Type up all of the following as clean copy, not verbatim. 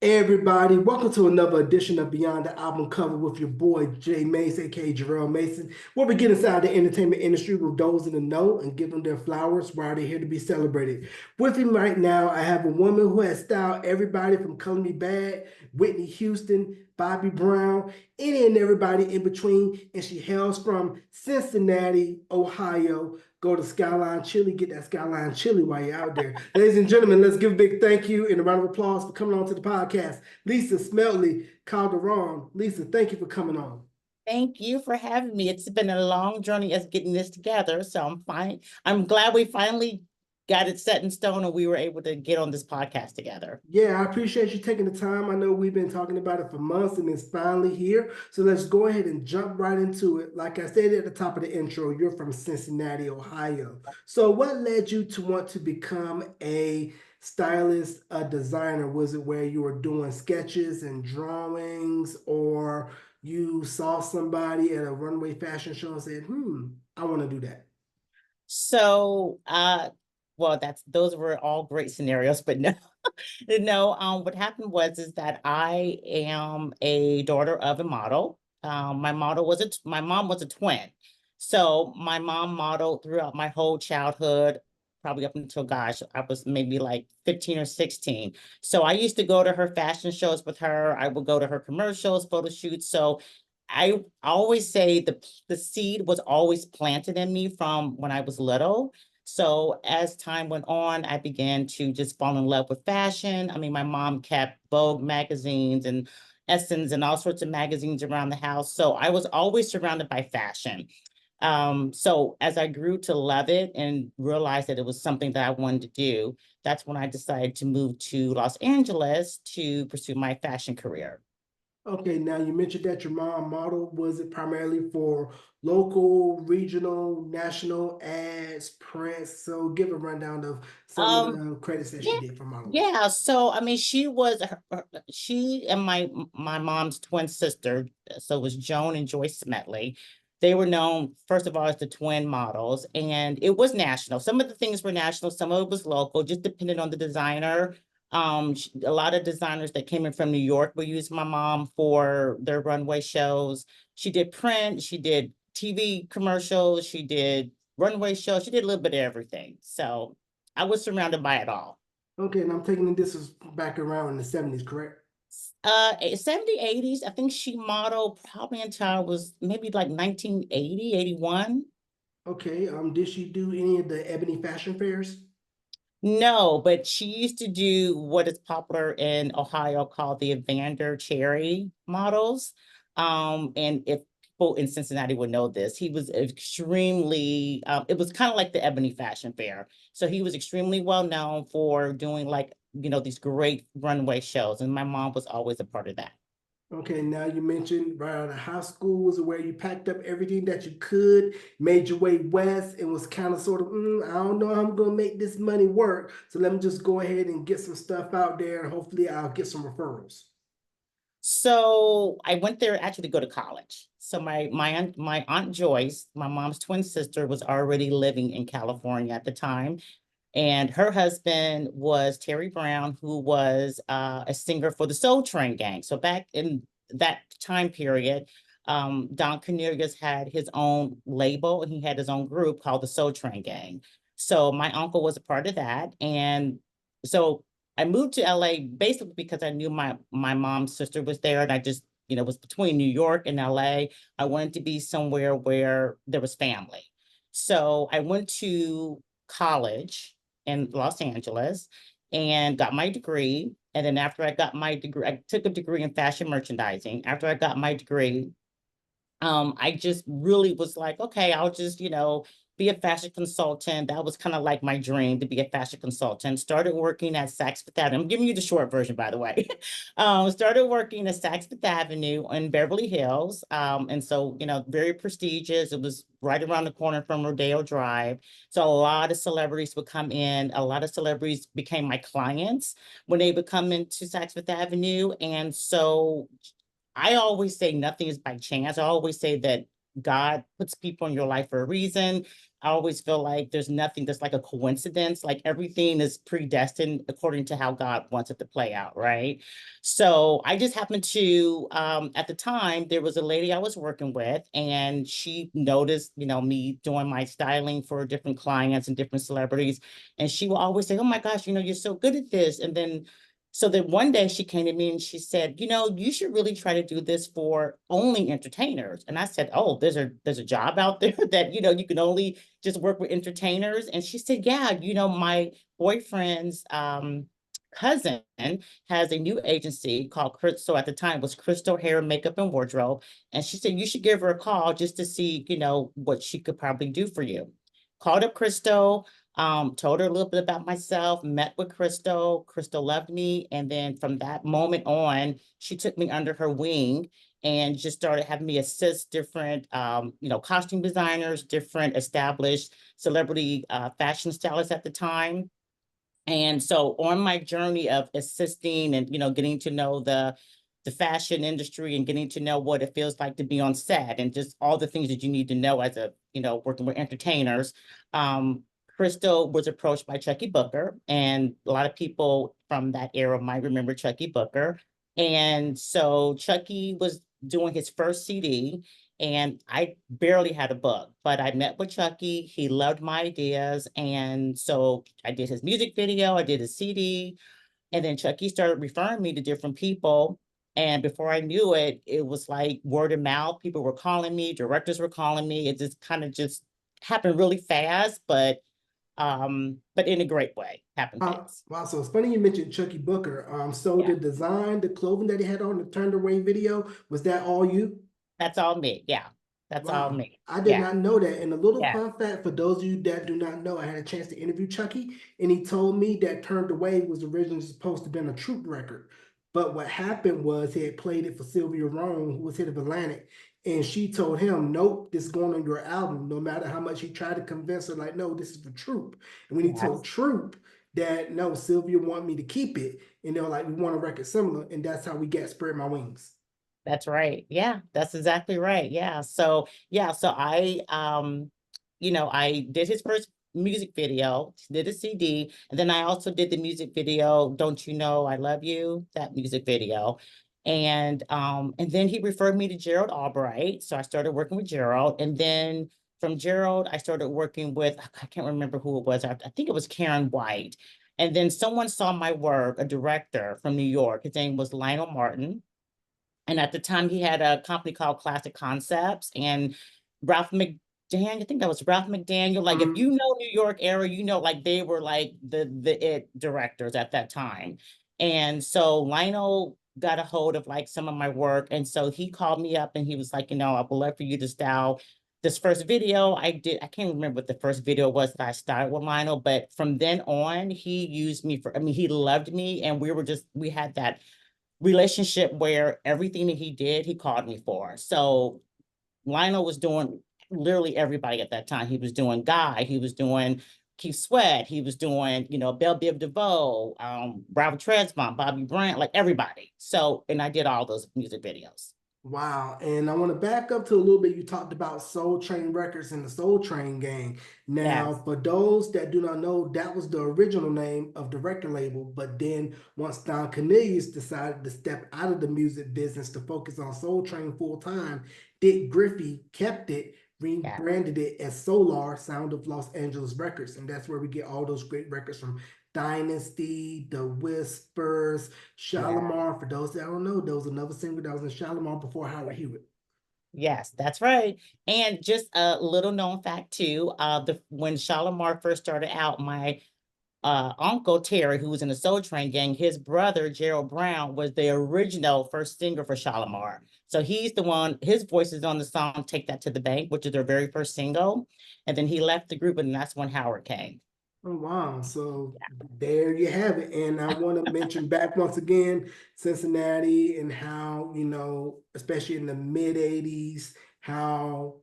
Hey everybody, welcome to another edition of Beyond the Album Cover with your boy Jay Mason, aka Jarrell Mason, where we get inside the entertainment industry with those in the know and give them their flowers while they're here to be celebrated. With me right now, I have a woman who has styled everybody from Color Me Bad, Whitney Houston, Bobby Brown, any and everybody in between, and she hails from Cincinnati, Ohio. Go to Skyline Chili, get that Skyline Chili while you're out there. Ladies and gentlemen, let's give a big thank you and a round of applause for coming on to the podcast. Lisa Smedley Calderon. Lisa, thank you for coming on. Thank you for having me. It's been a long journey as getting this together, so I'm fine. I'm glad we finally got it set in stone and we were able to get on this podcast together. Yeah, I appreciate you taking the time. I know we've been talking about it for months and it's finally here. So let's go ahead and jump right into it. Like I said at the top of the intro, you're from Cincinnati, Ohio. So what led you to want to become a stylist, a designer? Was it where you were doing sketches and drawings, or you saw somebody at a runway fashion show and said, I want to do that? So, well, that's those were all great scenarios, but no, no. What happened was is that I am a daughter of a model. My mom was a twin, so my mom modeled throughout my whole childhood, probably up until gosh, I was maybe like 15 or 16. So I used to go to her fashion shows with her. I would go to her commercials, photo shoots. So I always say the seed was always planted in me from when I was little. So as time went on, I began to just fall in love with fashion. I mean, my mom kept Vogue magazines and Essence and all sorts of magazines around the house. So I was always surrounded by fashion. So as I grew to love it and realized that it was something that I wanted to do, that's when I decided to move to Los Angeles to pursue my fashion career. Okay, now you mentioned that your mom modeled. Was it primarily for local, regional, national ads, press? So give a rundown of some of Um, the credits that she Yeah, did for modeling. yeah. So I mean, she and my mom's twin sister. So it was Joan and Joyce Smedley. They were known first of all as the twin models, and it was national. Some of the things were national, some of it was local, just depending on the designer. A lot of designers that came in from New York would use my mom for their runway shows. She did print, she did TV commercials, she did runway shows, she did a little bit of everything. So I was surrounded by it all. Okay, and I'm taking this was back around in the 70s, correct? 70, 80s. I think she modeled probably until I was maybe like 1980, 81. Okay, did she do any of the ebony fashion fairs? No, but she used to do what is popular in Ohio called the Evander Cherry models. And if people in Cincinnati would know this, he was extremely, it was kind of like the Ebony Fashion Fair. So he was extremely well known for doing like, these great runway shows. And my mom was always a part of that. Okay, now you mentioned right out of high school was where you packed up everything that you could, made your way west, and was kind of sort of, I don't know how I'm gonna make this money work. So let me just go ahead and get some stuff out there, and hopefully I'll get some referrals. So I went there actually to go to college. So my aunt Joyce, my mom's twin sister, was already living in California at the time, and her husband was Terry Brown, who was a singer for the Soul Train Gang. So back in that time period, Don Cornelius had his own label and he had his own group called the Soul Train Gang. So my uncle was a part of that, and so I moved to LA basically because I knew my mom's sister was there, and I just was between New York and LA. I wanted to be somewhere where there was family. So I went to college in Los Angeles and got my degree. And then after I got my degree, I took a degree in fashion merchandising. After I got my degree, I just really was like, okay, I'll just, be a fashion consultant. That was kind of like my dream to be a fashion consultant. Started working at Saks Fifth Avenue. I'm giving you the short version, by the way. Started working at Saks Fifth Avenue in Beverly Hills. And so, very prestigious. It was right around the corner from Rodeo Drive. So a lot of celebrities would come in. A lot of celebrities became my clients when they would come into Saks Fifth Avenue. And so I always say nothing is by chance. I always say that God puts people in your life for a reason. I always feel like there's nothing that's like a coincidence. Like everything is predestined according to how God wants it to play out, right? So I just happened to, at the time, there was a lady I was working with, and she noticed, me doing my styling for different clients and different celebrities. And she will always say, "Oh my gosh, you're so good at this." And then so then one day she came to me and she said, "You should really try to do this for only entertainers." And I said, "Oh, there's a job out there that, you can only just work with entertainers." And she said, "Yeah, my boyfriend's cousin has a new agency called Crystal, at the time was Crystal Hair, Makeup and Wardrobe." And she said, "You should give her a call just to see, what she could probably do for you." Called up Crystal, told her a little bit about myself, met with Crystal. Crystal loved me. And then from that moment on, she took me under her wing and just started having me assist different, costume designers, different established celebrity fashion stylists at the time. And so on my journey of assisting and, getting to know the fashion industry and getting to know what it feels like to be on set and just all the things that you need to know as a, working with entertainers. Crystal was approached by Chucky Booker, and a lot of people from that era might remember Chucky Booker. And so Chucky was doing his first CD, and I barely had a book, but I met with Chucky. He loved my ideas. And so I did his music video, I did his CD, and then Chucky started referring me to different people. And before I knew it, it was like word of mouth. People were calling me, directors were calling me. It just kind of just happened really fast, but in a great way, happened fast. Wow, so it's funny you mentioned Chucky Booker. So Yeah, the design, the clothing that he had on the Turned Away video, was that all you? that's all me. Yeah, that's all Wow, me. I did Yeah, not know that. And a little yeah. fun fact for those of you that do not know, I had a chance to interview Chucky, and he told me that Turned Away was originally supposed to have been a troop record. But what happened was he had played it for Sylvia Rome, who was head of Atlantic, and she told him, "Nope, this is going on your album." No matter how much he tried to convince her, like, "No, this is for Troop." And when he told Yes. Troop that, "No, Sylvia want me to keep it," and they were like, "We want a record similar," and that's how we get Spread My Wings. That's right. Yeah, that's exactly right. Yeah. So yeah, so I did his first music video, did a CD, and then I also did the music video, "Don't You Know I Love You," that music video. And then he referred me to Gerald Albright. So I started working with Gerald. And then from Gerald, I started working with, I can't remember who it was. I think it was Karen White. And then someone saw my work, a director from New York. His name was Lionel Martin, and at the time, he had a company called Classic Concepts, and Ralph McDaniel, I think that was Ralph McDaniel. Like, if you Mhm. know New York era, like they were like the it directors at that time. And so Lionel got a hold of like some of my work. And so he called me up and he was like, "I would love for you to style this first video." I can't remember what the first video was that I started with Lionel, but from then on, he used me for, I mean, he loved me. And we had that relationship where everything that he did, he called me for. So Lionel was doing literally everybody at that time. He was doing Guy, he was doing Keith Sweat, he was doing, Belle Biv DeVoe, Robert Tresvant, Bobby Bryant, like everybody. So, and I did all those music videos. Wow. And I want to back up to a little bit. You talked about Soul Train Records and the Soul Train Gang. Yes, Now, for those that do not know, that was the original name of the record label. But then once Don Cornelius decided to step out of the music business to focus on Soul Train full time, Dick Griffey kept it, yeah, rebranded it as Solar Sound of Los Angeles Records. And that's where we get all those great records from Dynasty, The Whispers, yeah. Shalimar. For those that don't know, there was another singer that was in Shalimar before Howard Hewitt. Yes, that's right. And just a little known fact too, when Shalimar first started out, my uncle Terry, who was in the Soul Train gang, his brother Gerald Brown was the original first singer for Shalimar. So he's the one, his voice is on the song "Take That to the Bank," which is their very first single. And then he left the group, and that's when Howard came. Oh, wow. So there you have it. And I want to mention back once again Cincinnati and how, especially in the mid 80s, how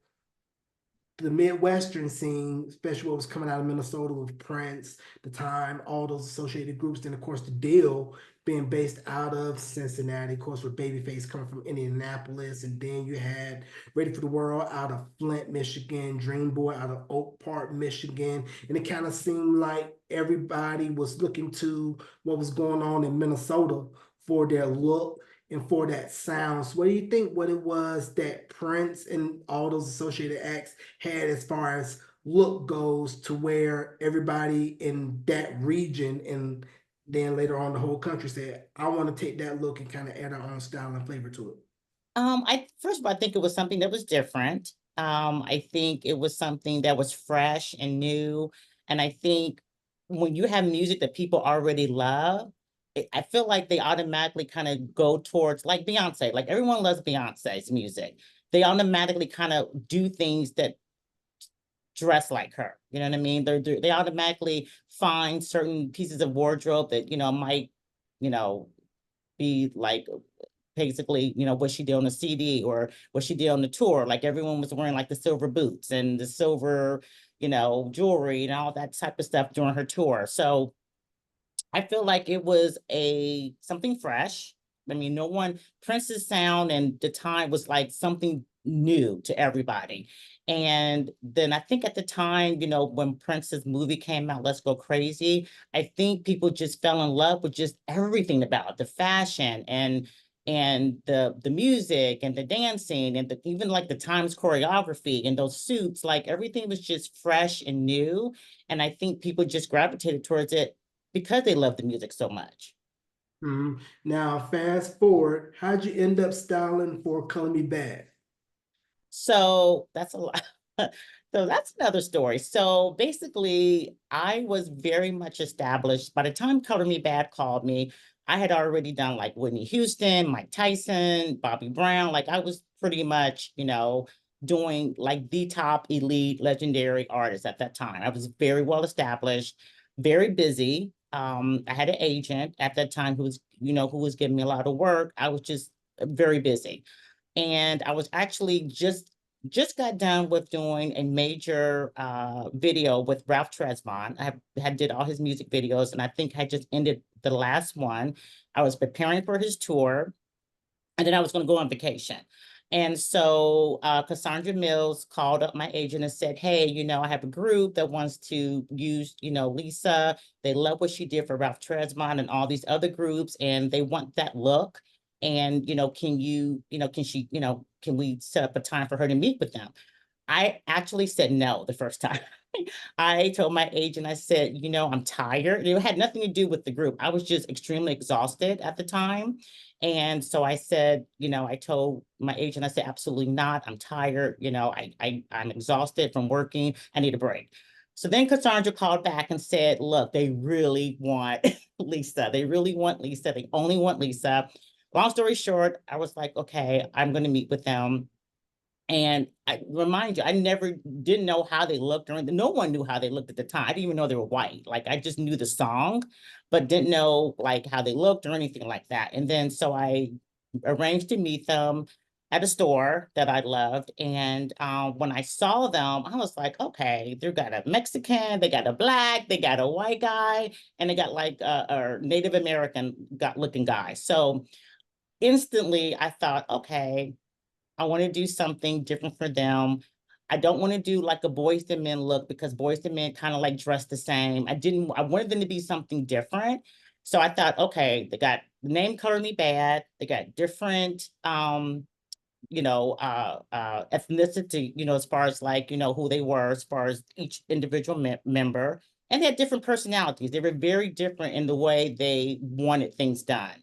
the Midwestern scene, especially what was coming out of Minnesota with Prince, the time, all those associated groups. Then, of course, the deal being based out of Cincinnati, of course, with Babyface coming from Indianapolis. And then you had Ready for the World out of Flint, Michigan, Dream Boy out of Oak Park, Michigan. And it kind of seemed like everybody was looking to what was going on in Minnesota for their look and for that sound. So what do you think what it was that Prince and all those associated acts had as far as look goes to where everybody in that region and then later on the whole country said, I want to take that look and kind of add our own style and flavor to it? I first of all, I think it was something that was different. I think it was something that was fresh and new. And I think when you have music that people already love, I feel like they automatically kind of go towards like Beyonce. Like everyone loves Beyonce's music. They automatically kind of do things that dress like her. You know what I mean? They automatically find certain pieces of wardrobe that, might, you know, be like basically, what she did on the CD or what she did on the tour. Like everyone was wearing like the silver boots and the silver, jewelry and all that type of stuff during her tour. So I feel like it was something fresh. I mean, no one Prince's sound and the time was like something new to everybody. And then I think at the time, when Prince's movie came out, Let's Go Crazy, I think people just fell in love with just everything about it, the fashion and the music and the dancing and even like the Times choreography and those suits, like everything was just fresh and new. And I think people just gravitated towards it because they love the music so much. Mhm. Now, fast forward, how'd you end up styling for Color Me Bad? So that's a lot. So that's another story. So basically, I was very much established. By the time Color Me Bad called me, I had already done like Whitney Houston, Mike Tyson, Bobby Brown. Like I was pretty much, doing like the top elite legendary artists at that time. I was very well established, very busy. I had an agent at that time who was giving me a lot of work. I was just very busy. And I was actually just got done with doing a major video with Ralph Tresvant. I had did all his music videos, and I think I just ended the last one. I was preparing for his tour, and then I was going to go on vacation. And so Cassandra Mills called up my agent and said, hey, I have a group that wants to use, Lisa. They love what she did for Ralph Tresvant and all these other groups, and they want that look. And, can we set up a time for her to meet with them? I actually said no the first time. I told my agent, I said, I'm tired. It had nothing to do with the group. I was just extremely exhausted at the time. And so I said, I told my agent, I said, absolutely not. I'm tired. I'm exhausted from working. I need a break. So then Cassandra called back and said, look, they really want Lisa. They really want Lisa. They only want Lisa. Long story short, I was like, okay, I'm going to meet with them. And I remind you, I never didn't know how they looked, or no one knew how they looked at the time. I didn't even know they were white. Like I just knew the song, but didn't know like how they looked or anything like that. And then so I arranged to meet them at a store that I loved. And when I saw them, I was like, okay, they got a Mexican, they got a black, they got a white guy, and they got like a Native American got looking guy. So instantly I thought, okay, I want to do something different for them. I don't want to do like a Boys to Men look because Boys to Men kind of like dress the same. I wanted them to be something different. So I thought, okay, they got the name Color Me Bad. They got different ethnicity, as far as like, who they were, as far as each individual member. And they had different personalities. They were very different in the way they wanted things done.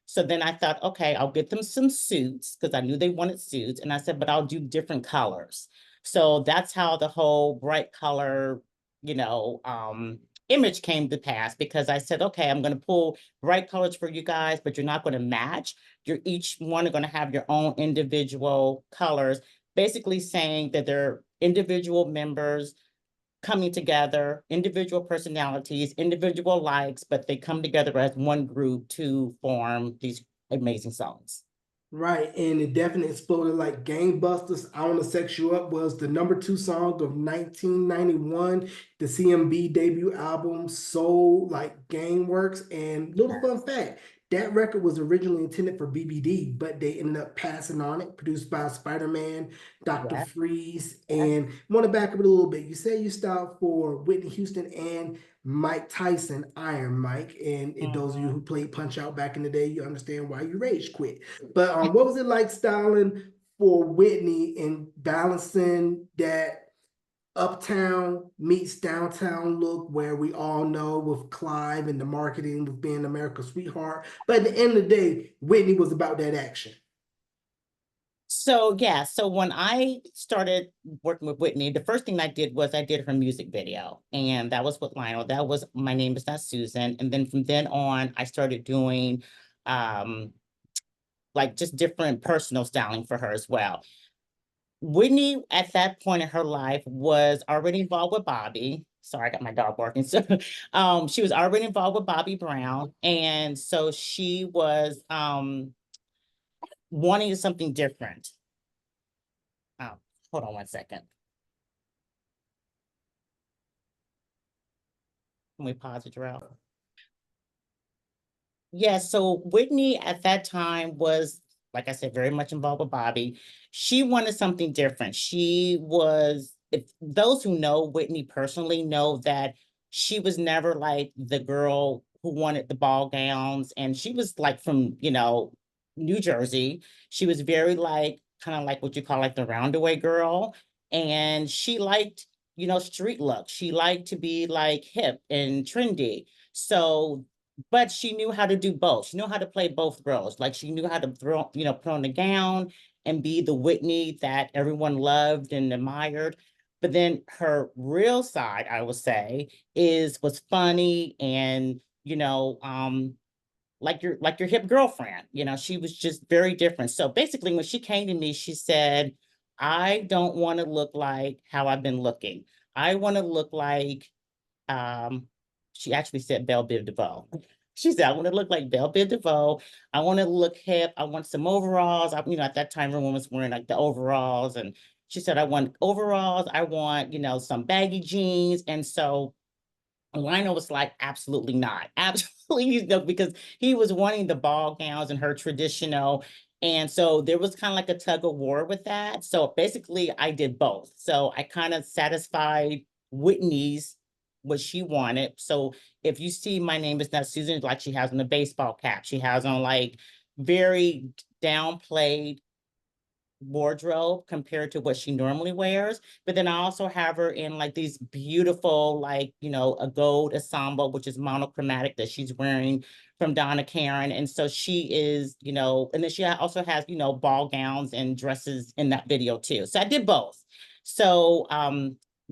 So then I thought, okay, I'll get them some suits because I knew they wanted suits. And I said, but I'll do different colors. So that's how the whole bright color, you know, um, image came to pass because I said, okay, I'm going to pull bright colors for you guys, but you're not going to match. You're each one are going to have your own individual colors, basically saying that they're individual members coming together, individual personalities, individual likes, but they come together as one group to form these amazing songs. Right, and it definitely exploded like gangbusters. I Wanna Sex You Up was the #2 song of 1991. The CMB debut album sold like gang works. And little fun fact, that record was originally intended for BBD, but they ended up passing on it, produced by Spider-Man, Dr. Yeah, Freeze. yeah. And want to back up a little bit. You say you stopped for Whitney Houston and Mike Tyson, Iron Mike. And those of you Mhm. who played Punch Out back in the day, you understand why you rage quit. But what was it like styling for Whitney and balancing that uptown meets downtown look where we all know with Clive and the marketing with being America's sweetheart? But at the end of the day, Whitney was about that action. So yeah, so when I started working with Whitney, the first thing I did was I did her music video, and that was with Lionel. That was My Name Is Not Susan. And then from then on, I started doing um like just different personal styling for her as well. Whitney at that point in her life was already involved with Bobby. Sorry, I got my dog barking. So she was already involved with Bobby Brown. And so she was wanting something different. Um, hold on one second. Can we pause it, Jarrell? Yeah, so Whitney at that time was, like I said, very much involved with Bobby. She wanted something different. She was, if those who know Whitney personally know that she was never like the girl who wanted the ball gowns. And she was like from, New Jersey. She was very like, kind of like what you call like the roundaway girl. And she liked, street look. She liked to be like hip and trendy. So but she knew how to do both. She knew how to play both roles. Like she knew how to put on the gown and be the Whitney that everyone loved and admired. But then her real side, I would say, was funny and like your hip girlfriend. She was just very different. So basically, when she came to me, she said, "I don't want to look like how I've been looking. I want to look like um, she actually said Belle Biv DeVoe. She said, I want to look like Belle Biv DeVoe. I want to look hip. I want some overalls. At that time, everyone was wearing like the overalls. And she said, I want overalls. I want, some baggy jeans. And so Lionel was like, absolutely not. Absolutely, no, because he was wanting the ball gowns and her traditional. And so there was kind of like a tug of war with that. So basically, I did both. So I kind of satisfied Whitney's what she wanted. So if you see My Name Is Not Susan, like she has on the baseball cap, she has on like very downplayed wardrobe compared to what she normally wears. But then I also have her in like these beautiful, like, a gold ensemble, which is monochromatic that she's wearing from Donna Karen. And so she is, and then she also has, ball gowns and dresses in that video too. So I did both. So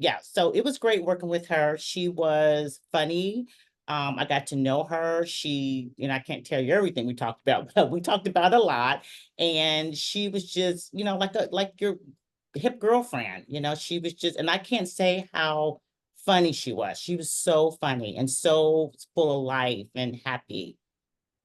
yeah, so it was great working with her. She was funny. I got to know her. I can't tell you everything we talked about, but we talked about a lot, and she was just like your hip girlfriend. She was just, and I can't say how funny she was so funny and so full of life and happy.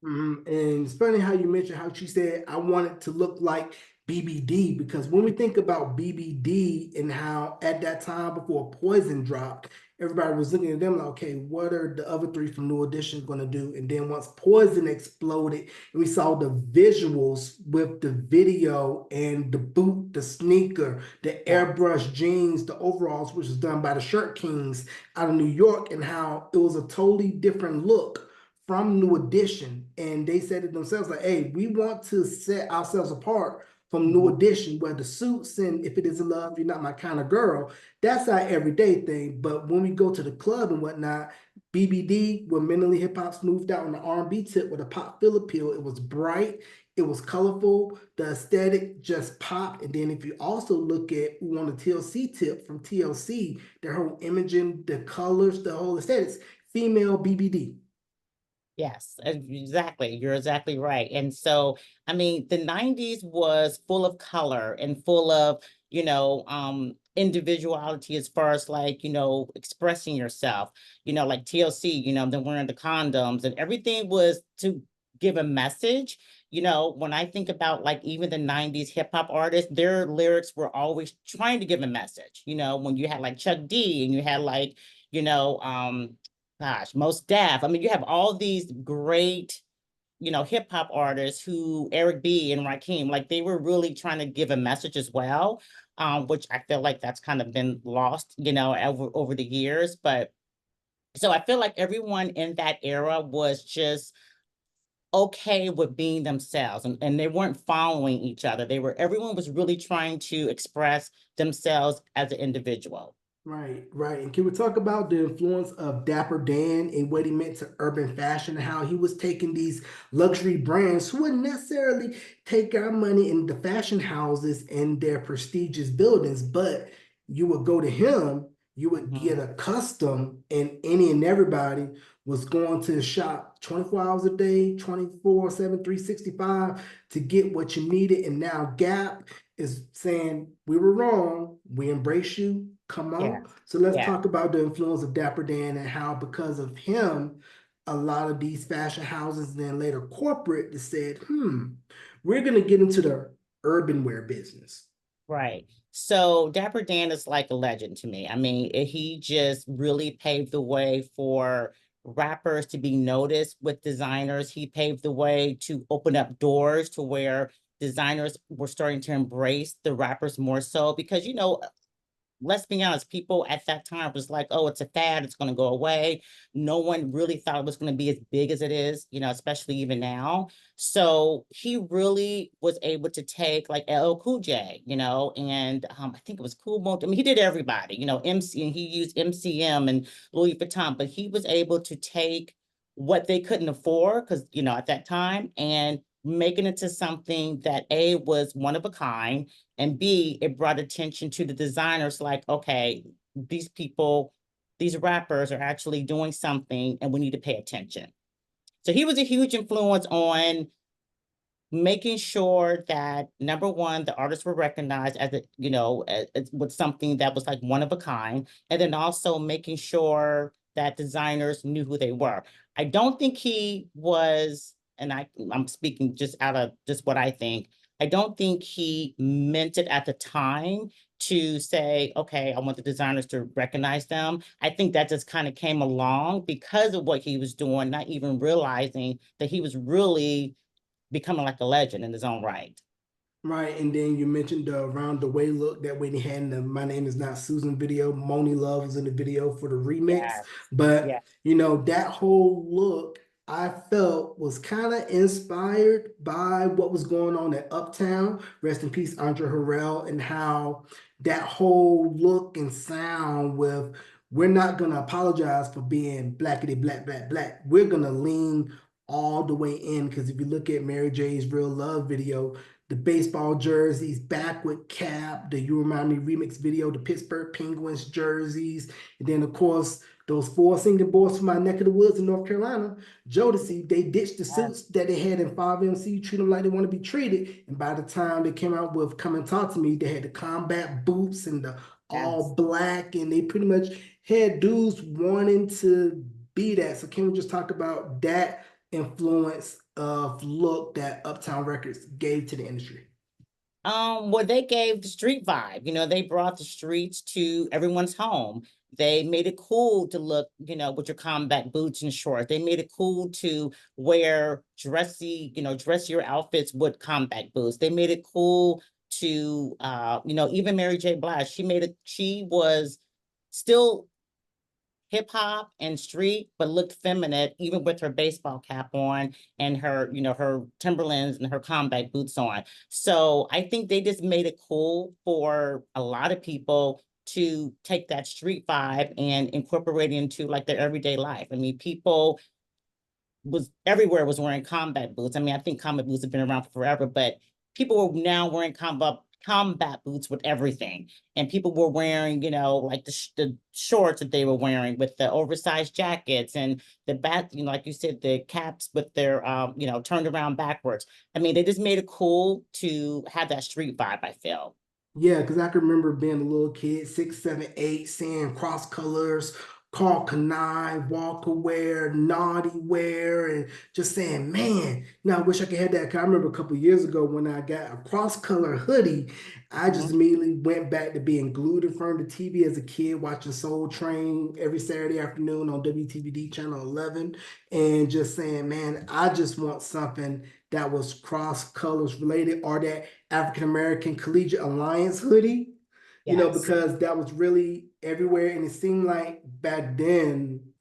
And it's funny how you mentioned how she said, I want it to look like BBD, because when we think about BBD and how at that time before Poison dropped, everybody was looking at them like, okay, what are the other three from New Edition going to do? And then once Poison exploded and we saw the visuals with the video and the boot, the sneaker, the Yeah. airbrush jeans, the overalls, which was done by the Shirt Kings out of New York, and how it was a totally different look from New Edition, and they said it themselves like, "Hey, we want to set ourselves apart from New Mhm. Edition, where the suits and If It Isn't Love, You're Not My Kind of Girl, that's our everyday thing. But when we go to the club and whatnot, BBD, where mentally hip hop's moved out on the R&B tip with a pop feel appeal, it was bright, it was colorful, the aesthetic just popped. And then if you also look at on the TLC tip from TLC, their whole imaging, the colors, the whole aesthetics, female BBD. Yes, exactly. You're exactly right. And so, I mean, the 90s was full of color and full of, individuality as far as like, expressing yourself, like TLC, them wearing the condoms and everything was to give a message, you know, when I think about like even the 90s hip hop artists, their lyrics were always trying to give a message. You know, when you had like Chuck D and you had like, you know, gosh, Most Def. I mean, you have all these great, you know, hip hop artists who Eric B and Rakim, like they were really trying to give a message as well, which I feel like that's kind of been lost, you know, over the years. But so I feel like everyone in that era was just okay with being themselves and they weren't following each other. Everyone was really trying to express themselves as an individual. Right, right. And can we talk about the influence of Dapper Dan and what he meant to urban fashion and how he was taking these luxury brands who wouldn't necessarily take our money in the fashion houses and their prestigious buildings, but you would go to him, you would get Mhm. a custom, and any and everybody was going to the shop 24 hours a day, 24/7, 365 to get what you needed. And now Gap is saying we were wrong. We embrace you. Come Yeah, on. So let's yeah. talk about the influence of Dapper Dan and how, because of him, a lot of these fashion houses and then later corporate that said, we're going to get into the urban wear business. Right. So Dapper Dan is like a legend to me. I mean, he just really paved the way for rappers to be noticed with designers. He paved the way to open up doors to where designers were starting to embrace the rappers more so because, you know, let's be honest, people at that time was like, oh, it's a fad, it's going to go away. No one really thought it was going to be as big as it is, you know, especially even now. So he really was able to take like LL Cool J, you know, and I think it was Cool Mo. I mean, he did everybody, you know, MC, and he used MCM and Louis Vuitton, but he was able to take what they couldn't afford because, you know, at that time and making it to something that A was one of a kind and B, it brought attention to the designers like, okay, these people, these rappers are actually doing something and we need to pay attention. So he was a huge influence on making sure that number one, the artists were recognized as a, you know, as, with something that was like one of a kind, and then also making sure that designers knew who they were. I don't think he was, and I'm speaking just out of just what I think. I don't think he meant it at the time to say, okay, I want the designers to recognize them. I think that just kind of came along because of what he was doing, not even realizing that he was really becoming like a legend in his own right. Right, and then you mentioned the around the way look that Whitney had in the My Name Is Not Susan video. Moni Love was in the video for the remix. Yes. But Yeah. you know, that whole look I felt was kind of inspired by what was going on at Uptown. Rest in peace, Andre Harrell, and how that whole look and sound with we're not gonna apologize for being blackity black, black, black. We're gonna lean all the way in because if you look at Mary J's Real Love video, the baseball jerseys, back with cap, the You Remind Me remix video, the Pittsburgh Penguins jerseys, and then of course those four singing boys from my neck of the woods in North Carolina, Jodeci, they ditched the Yes. suits that they had in 5MC, treat them like they want to be treated. And by the time they came out with Come and Talk to Me, they had the combat boots and the all Yes. black, and they pretty much had dudes wanting to be that. So can we just talk about that influence of look that Uptown Records gave to the industry? Well, they gave the street vibe. You know, they brought the streets to everyone's home. They made it cool to look, you know, with your combat boots and shorts. They made it cool to wear dressy, you know, dressier outfits with combat boots. They made it cool to, you know, even Mary J. Blige. She made it. She was still hip hop and street, but looked feminine, even with her baseball cap on and her, you know, her Timberlands and her combat boots on. So I think they just made it cool for a lot of people to take that street vibe and incorporate it into like their everyday life. I mean, people was everywhere was wearing combat boots. I mean, I think combat boots have been around for forever, but people were now wearing combat boots with everything. And people were wearing, you know, like the shorts that they were wearing with the oversized jackets and the bat, you know, like you said, the caps with their you know, turned around backwards. I mean, they just made it cool to have that street vibe, I feel. Yeah, because I can remember being a little kid, 6, 7, 8, seeing cross colors, called Kanai, Walker Wear, Naughty Wear, and just saying, man, I wish I could have that. 'Cause I remember a couple years ago when I got a cross-color hoodie, I just Mhm. immediately went back to being glued in front of the TV as a kid, watching Soul Train every Saturday afternoon on WTVD Channel 11, and just saying, man, I just want something that was cross colors related, or that African American Collegiate Alliance hoodie, Yes. because that was really everywhere. And it seemed like back then,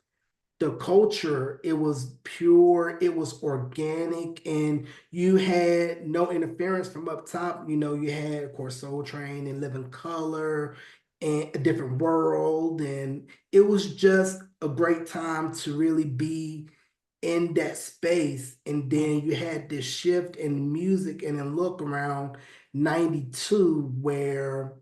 the culture, it was pure, it was organic, and you had no interference from up top. You had, of course, Soul Train and Living Color and A Different World. And it was just a great time to really be in that space. And then you had this shift in music and in look around 92, where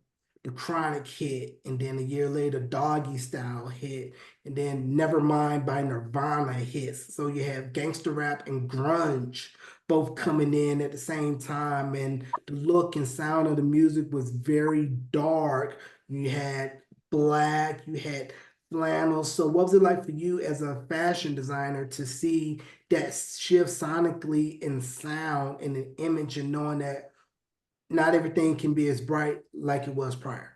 the Chronic hit, and then a year later Doggy Style hit, and then Nevermind by Nirvana hits. So you have gangster rap and grunge both coming in at the same time, and the look and sound of the music was very dark. You had black, you had flannel. So what was it like for you as a fashion designer to see that shift sonically in sound and in image, and knowing that not everything can be as bright like it was prior?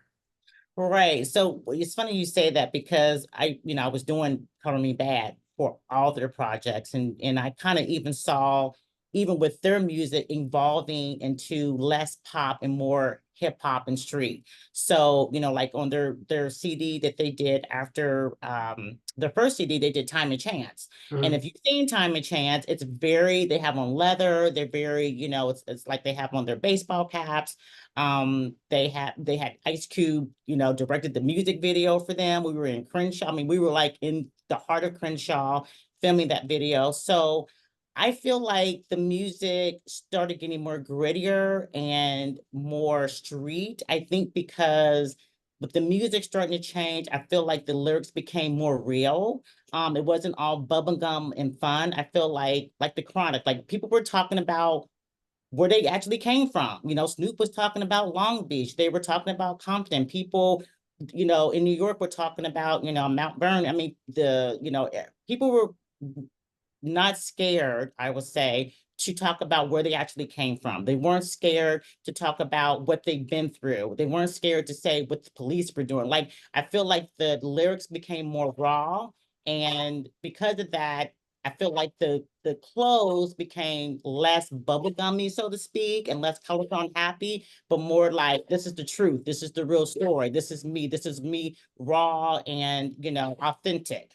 Right. So it's funny you say that because I was doing Color Me Bad for all their projects, and I kind of even saw, even with their music evolving into less pop and more hip hop and street. So, like on their CD that they did after their first CD, they did Time and Chance. And if Mhm. you've seen Time and Chance, they have on leather, they're very, it's like they have on their baseball caps. They had Ice Cube, directed the music video for them. We were in Crenshaw. I mean, we were like in the heart of Crenshaw filming that video. So I feel like the music started getting more grittier and more street. I think because with the music starting to change, I feel like the lyrics became more real. It wasn't all bubblegum and fun. I feel like the Chronic, like people were talking about where they actually came from. Snoop was talking about Long Beach. They were talking about Compton. People, in New York were talking about, Mount Vernon. I mean, people were not scared, I would say, to talk about where they actually came from. They weren't scared to talk about what they've been through. They weren't scared to say what the police were doing. Like, I feel like the lyrics became more raw. And because of that, I feel like the clothes became less bubblegummy, so to speak, and less colorful and happy, but more like this is the truth. This is the real story. This is me. This is me raw and authentic.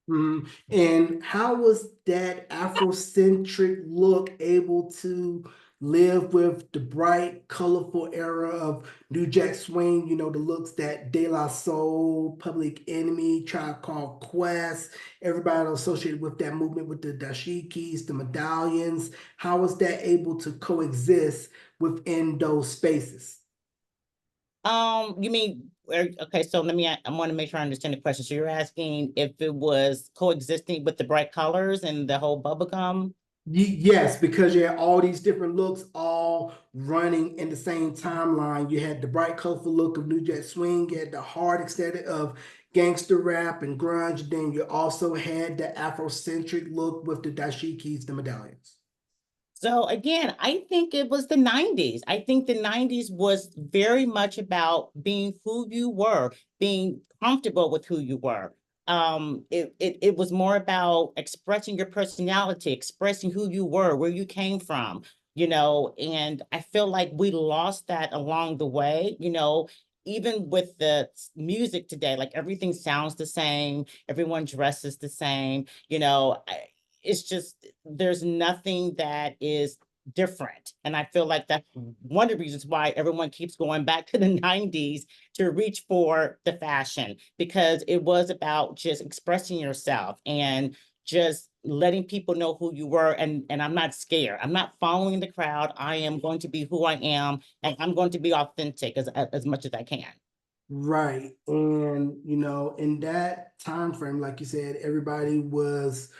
And how was that Afrocentric look able to live with the bright, colorful era of New Jack Swing? The looks that De La Soul, Public Enemy, Tribe Called Quest, everybody associated with that movement with the dashikis, the medallions. How was that able to coexist within those spaces? You mean, okay, so I want to make sure I understand the question. So you're asking if it was coexisting with the bright colors and the whole bubblegum? Yes, because you had all these different looks all running in the same timeline. You had the bright, colorful look of New Jack Swing, you had the hard aesthetic of gangster rap and grunge. Then you also had the Afrocentric look with the dashikis, the medallions. So again, I think it was the 90s. I think the 90s was very much about being who you were, being comfortable with who you were. It was more about expressing your personality, expressing who you were, where you came from, and I feel like we lost that along the way, even with the music today, like everything sounds the same, everyone dresses the same, it's just there's nothing that is different. And I feel like that's one of the reasons why everyone keeps going back to the 90s to reach for the fashion, because it was about just expressing yourself and just letting people know who you were. And I'm not scared. I'm not following the crowd. I am going to be who I am, and I'm going to be authentic as much as I can. Right. And in that time frame, like you said, everybody was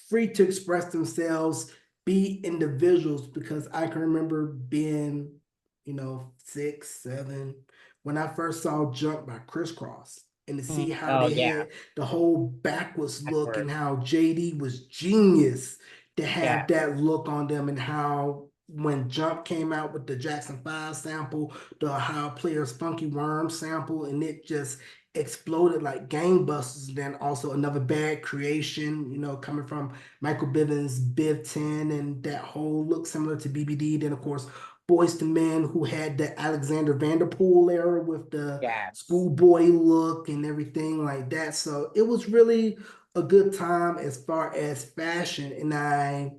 free to express themselves, be individuals, because I can remember being, 6, 7, when I first saw Jump by Crisscross. and to see how Oh, they yeah, had the whole backwards look and backwards. how JD was genius to Yeah, have that look on them, and how when Jump came out with the Jackson 5 sample, the how players Funky Worm sample, and it just exploded like gangbusters. Then also another bad creation, coming from Michael Bivins, Biv 10, and that whole look similar to BBD. Then of course Boys to Men, who had the Alexander Vanderpool era with the yes, schoolboy look and everything like that. So it was really a good time as far as fashion, and I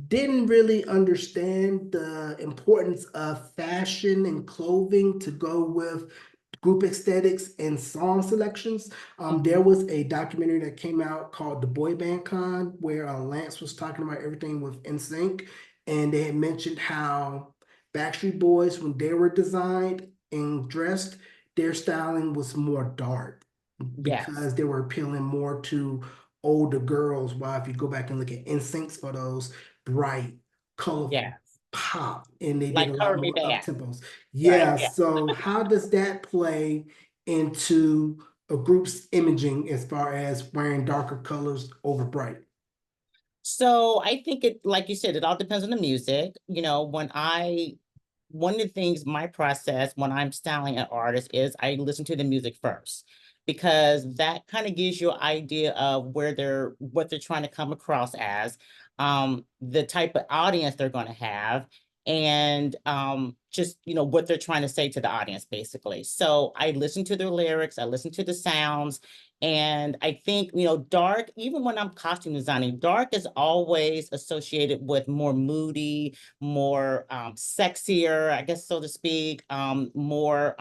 didn't really understand the importance of fashion and clothing to go with group aesthetics and song selections. There mhm, was a documentary that came out called The Boy Band Con, where Lance was talking about everything with NSYNC, and they had mentioned how Backstreet Boys, when they were designed and dressed, their styling was more dark yes, because they were appealing more to older girls. While if you go back and look at NSYNC's photos, bright, colorful, yes, pop, and they did a like lot Cover Me more up Bad, tempos. right, Yeah, yeah. so how does that play into a group's imaging as far as wearing darker colors over bright? So I think it, like you said, it all depends on the music. One of the things, my process when I'm styling an artist is I listen to the music first, because that kind of gives you an idea of what they're trying to come across as, the type of audience they're going to have, and just, what they're trying to say to the audience, basically. So I listen to their lyrics, I listen to the sounds, and I think, dark, even when I'm costume designing, dark is always associated with more moody, more sexier, I guess, so to speak, more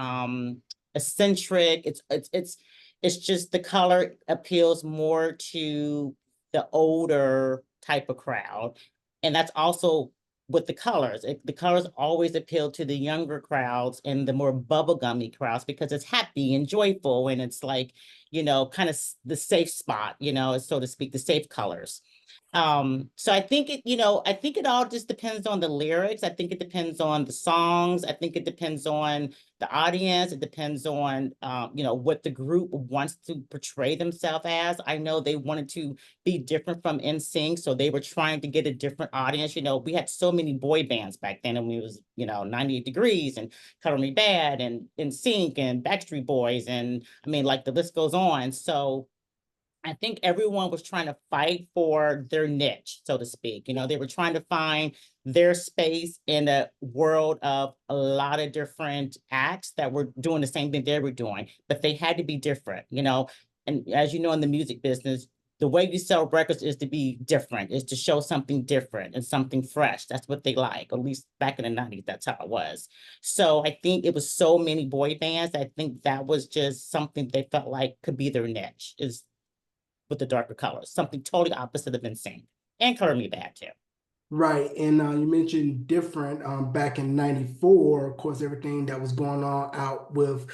eccentric. It's just the color appeals more to the older type of crowd. And that's also with the colors. The colors always appeal to the younger crowds and the more bubblegummy crowds, because it's happy and joyful, and it's like, kind of the safe spot, so to speak, the safe colors. So I think it all just depends on the lyrics. I think it depends on the songs. I think it depends on the audience. It depends on, what the group wants to portray themselves as. I know they wanted to be different from NSYNC, so they were trying to get a different audience. We had so many boy bands back then, and we was, 98 Degrees and Color Me Bad and NSYNC and Backstreet Boys, and I mean, like, the list goes on. So I think everyone was trying to fight for their niche, so to speak. They were trying to find their space in a world of a lot of different acts that were doing the same thing they were doing, but they had to be different. And as you know, in the music business, the way you sell records is to be different, is to show something different and something fresh. That's what they like, at least back in the 90s, that's how it was. So I think it was so many boy bands. I think that was just something they felt like could be their niche, is with the darker colors, something totally opposite of NSYNC, and Color Me Bad too. Right, and you mentioned different back in '94. Of course, everything that was going on out with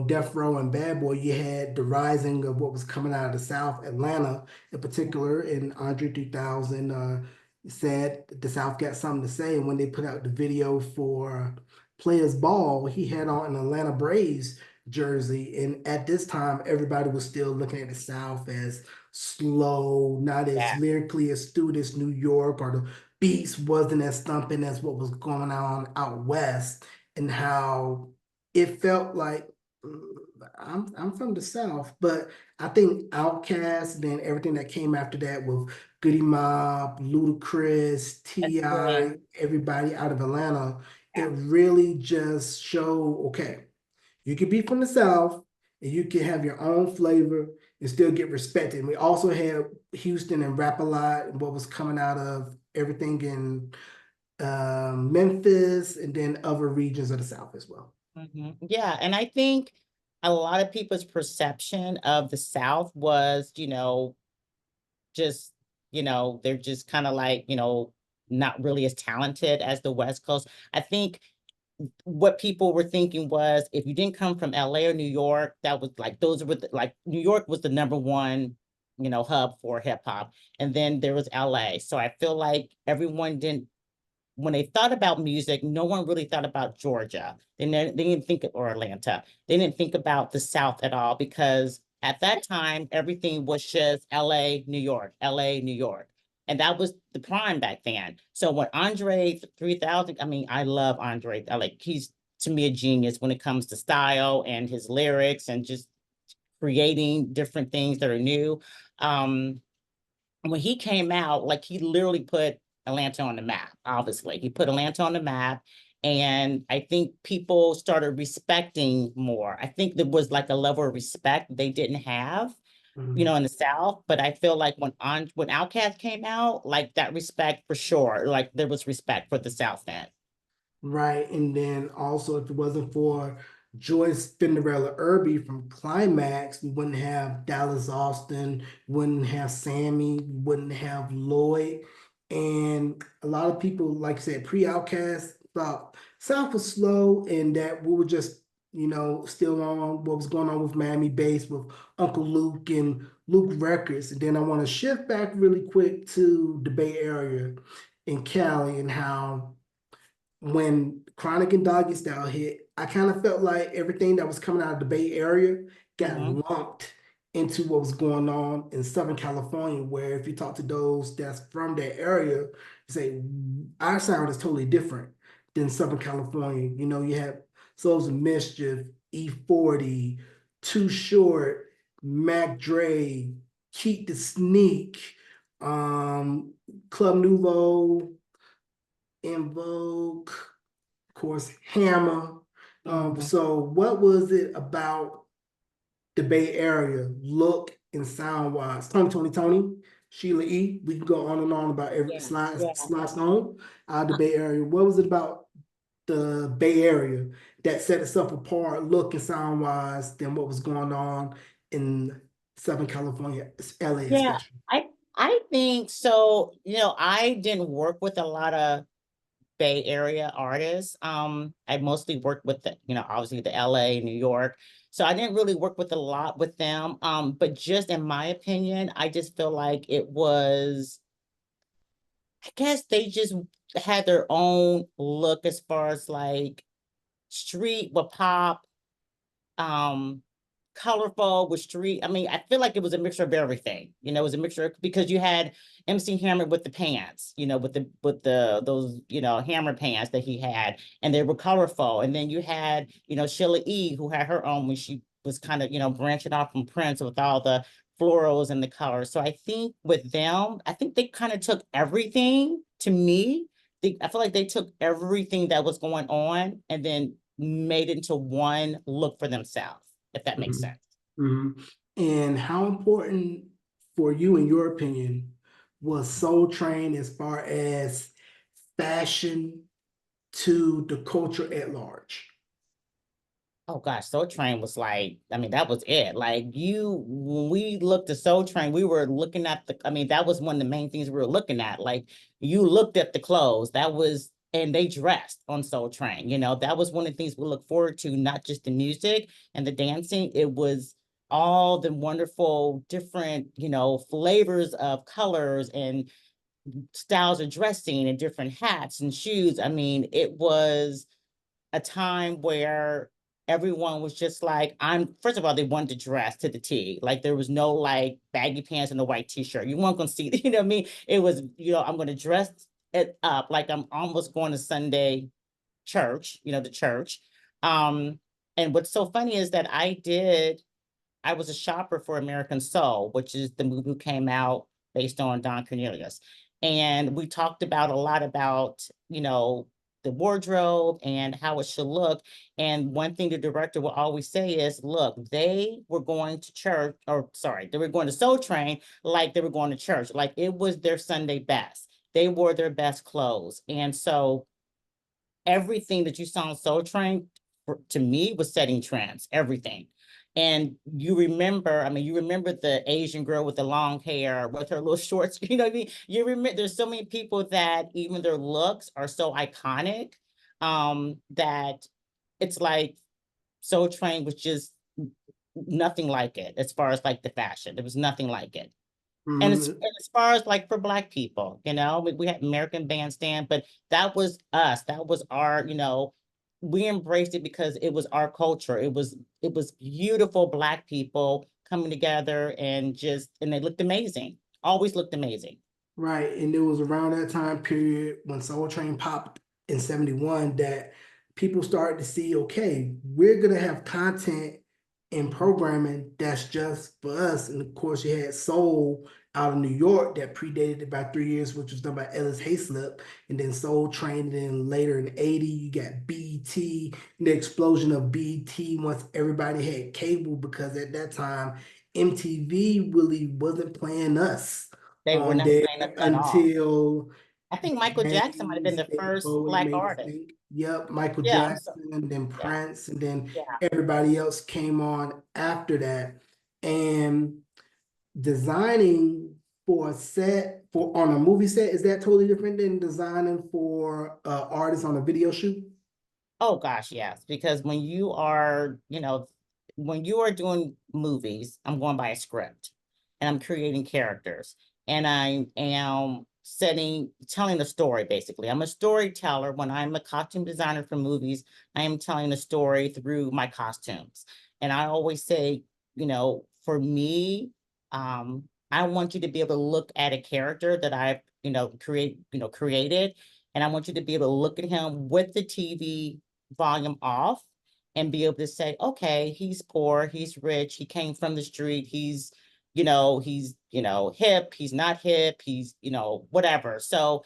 Death Row and Bad Boy. You had the rising of what was coming out of the South, Atlanta in particular, and Andre 3000 said the South got something to say. And when they put out the video for Players Ball, he had on an Atlanta Braves jersey, and at this time, everybody was still looking at the South as slow, not as Yeah. lyrically astute as New York, or the beats wasn't as thumping as what was going on out west, and how it felt like mm, I'm from the South, but I think Outkast, then everything that came after that with Goody Mob, Ludacris, Agree. T.I., everybody out of Atlanta, it Yeah. really just showed, okay, you can be from the South and you can have your own flavor and still get respected. And we also had Houston and Rap a Lot and what was coming out of everything in Memphis and then other regions of the South as well. Yeah, and I think a lot of people's perception of the South was, just, they're just kind of like, not really as talented as the West Coast. I think what people were thinking was, if you didn't come from LA or New York, that was like, those were like, New York was the number one, hub for hip hop. And then there was LA. So I feel like everyone didn't when they thought about music, no one really thought about Georgia. They didn't think of, or Atlanta. They didn't think about the South at all, because at that time, everything was just LA, New York, LA, New York. And that was the prime back then. So when Andre 3000, I mean, I love Andre. He's, to me, a genius when it comes to style and his lyrics and just creating different things that are new. Um, when he came out, like, he literally put Atlanta on the map. Obviously, he put Atlanta on the map, and I think people started respecting more. I think there was like a level of respect they didn't have, Mhm. in the South. But I feel like when Outkast came out, like, that respect for sure, like, there was respect for the South then. Right. And then also, if it wasn't for Joyce Cinderella Irby from Climax, we wouldn't have Dallas Austin, wouldn't have Sammy, wouldn't have Lloyd. And a lot of people, like I said, pre-Outcast thought South was slow and that we were just, still on what was going on with Miami Bass with Uncle Luke and Luke Records. And then I want to shift back really quick to the Bay Area in Cali and how when Chronic and Doggy Style hit, I kind of felt like everything that was coming out of the Bay Area got Mhm. lumped into what was going on in Southern California, where if you talk to those that's from that area, you say our sound is totally different than Southern California. You have Souls of Mischief, E40, Too Short, Mac Dre, Keep the Sneak, Club Nouveau, In Vogue, of course, Hammer. Mhm. So what was it about the Bay Area, look and sound wise? Tony, Sheila E. We can go on and on about every Yeah, slide, yeah. slide stone out of the Bay Area. What was it about the Bay Area that set itself apart, look and sound wise, than what was going on in Southern California, LA Yeah, especially? I I think so. I didn't work with a lot of Bay Area artists. I mostly worked with obviously the LA, New York. So I didn't really work with a lot with them. But just in my opinion, I just feel like it was, I guess they just had their own look as far as like street with pop, um colorful with street. I mean, I feel like it was a mixture of everything. It was a mixture because you had MC Hammer with the pants, with the those, hammer pants that he had, and they were colorful. And then you had, Sheila E, who had her own when she was kind of, branching off from Prince with all the florals and the colors. So I think with them, I think they kind of took everything to me. I feel like they took everything that was going on and then made it into one look for themselves, if that makes Mhm. sense. Mhm. And how important for you, in your opinion, was Soul Train as far as fashion to the culture at large? Oh gosh, Soul Train was like, I mean, that was it. Like, when we looked at Soul Train, we were looking at I mean, that was one of the main things we were looking at. Like, you looked at the clothes, and they dressed on Soul Train. That was one of the things we look forward to, not just the music and the dancing. It was all the wonderful different, flavors of colors and styles of dressing and different hats and shoes. I mean, it was a time where everyone was just like, first of all, they wanted to dress to the T. Like, there was no like baggy pants and a white t-shirt. You weren't gonna see, you know what I mean? It was, I'm gonna dress it up like I'm almost going to Sunday church, the church. Um, and what's so funny is that I was a shopper for American Soul, which is the movie that came out based on Don Cornelius. And we talked about a lot about, the wardrobe and how it should look. And one thing the director will always say is, look, they were going to church, or sorry, they were going to Soul Train like they were going to church. Like, it was their Sunday best. They wore their best clothes. And so everything that you saw on Soul Train, to me, was setting trends, everything. And I mean, you remember the Asian girl with the long hair with her little shorts, you know what I mean? You remember, there's so many people that even their looks are so iconic, that it's like Soul Train was just nothing like it as far as like the fashion. There was nothing like it. And Mhm. as far as like for Black people, we had American Bandstand, but that was us. That was our, we embraced it because it was our culture. It was beautiful Black people coming together and they looked amazing. Always looked amazing. Right. And it was around that time period when Soul Train popped in 71 that people started to see, okay, we're gonna have content and programming that's just for us. And of course you had Soul out of New York that predated it by 3 years, which was done by Ellis Hayslip, and then Soul Train, and then later in 80, you got BET, and the explosion of BET once everybody had cable, because at that time MTV really wasn't playing us They were on not there playing us at all. until I think the Michael Jackson might have been James, the David first Bowie Black made his artist. thing. Yep, Michael Yeah, I'm so Jackson, then yeah, Prince, and then yeah. everybody else came on after that. And designing for a set for on a movie set, is that totally different than designing for artists on a video shoot? Oh gosh, yes, because when you are doing movies, I'm going by a script and I'm creating characters and I am telling a story basically. I'm a storyteller. When I'm a costume designer for movies, I am telling a story through my costumes. And I always say, for me, I want you to be able to look at a character that I've, created, and I want you to be able to look at him with the TV volume off and be able to say, okay, he's poor, he's rich, he came from the street, hip, he's not hip, he's, whatever. So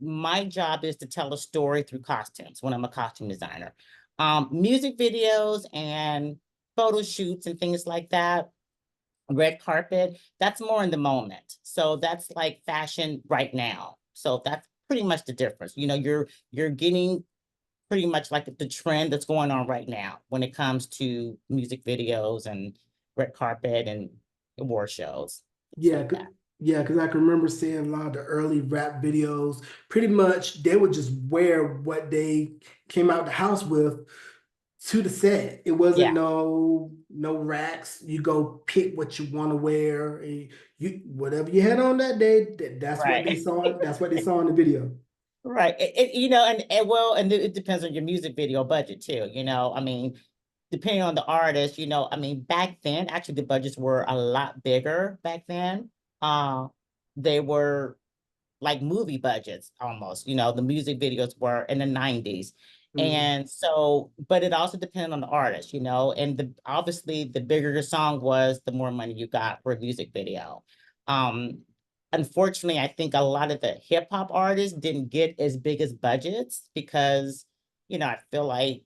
my job is to tell a story through costumes when I'm a costume designer. Music videos and photo shoots and things like that, red carpet, that's more in the moment. So that's like fashion right now. So that's pretty much the difference. You're getting pretty much like the trend that's going on right now when it comes to music videos and red carpet and award shows, things Yeah, like that. yeah, because I can remember seeing a lot of the early rap videos. Pretty much, they would just wear what they came out the house with to the set. It wasn't Yeah, no racks. You go pick what you want to wear. You whatever you had on that day, that's what they right. saw. That's what they saw in the video. Right. And it depends on your music video budget too. I mean, depending on the artist, I mean, back then, actually, the budgets were a lot bigger back then. Uh, they were like movie budgets almost, the music videos were in the 90s. Mhm. And so, but it also depended on the artist, and obviously the bigger your song was, the more money you got for a music video. Um, Unfortunately, I think a lot of the hip hop artists didn't get as big as budgets because, I feel like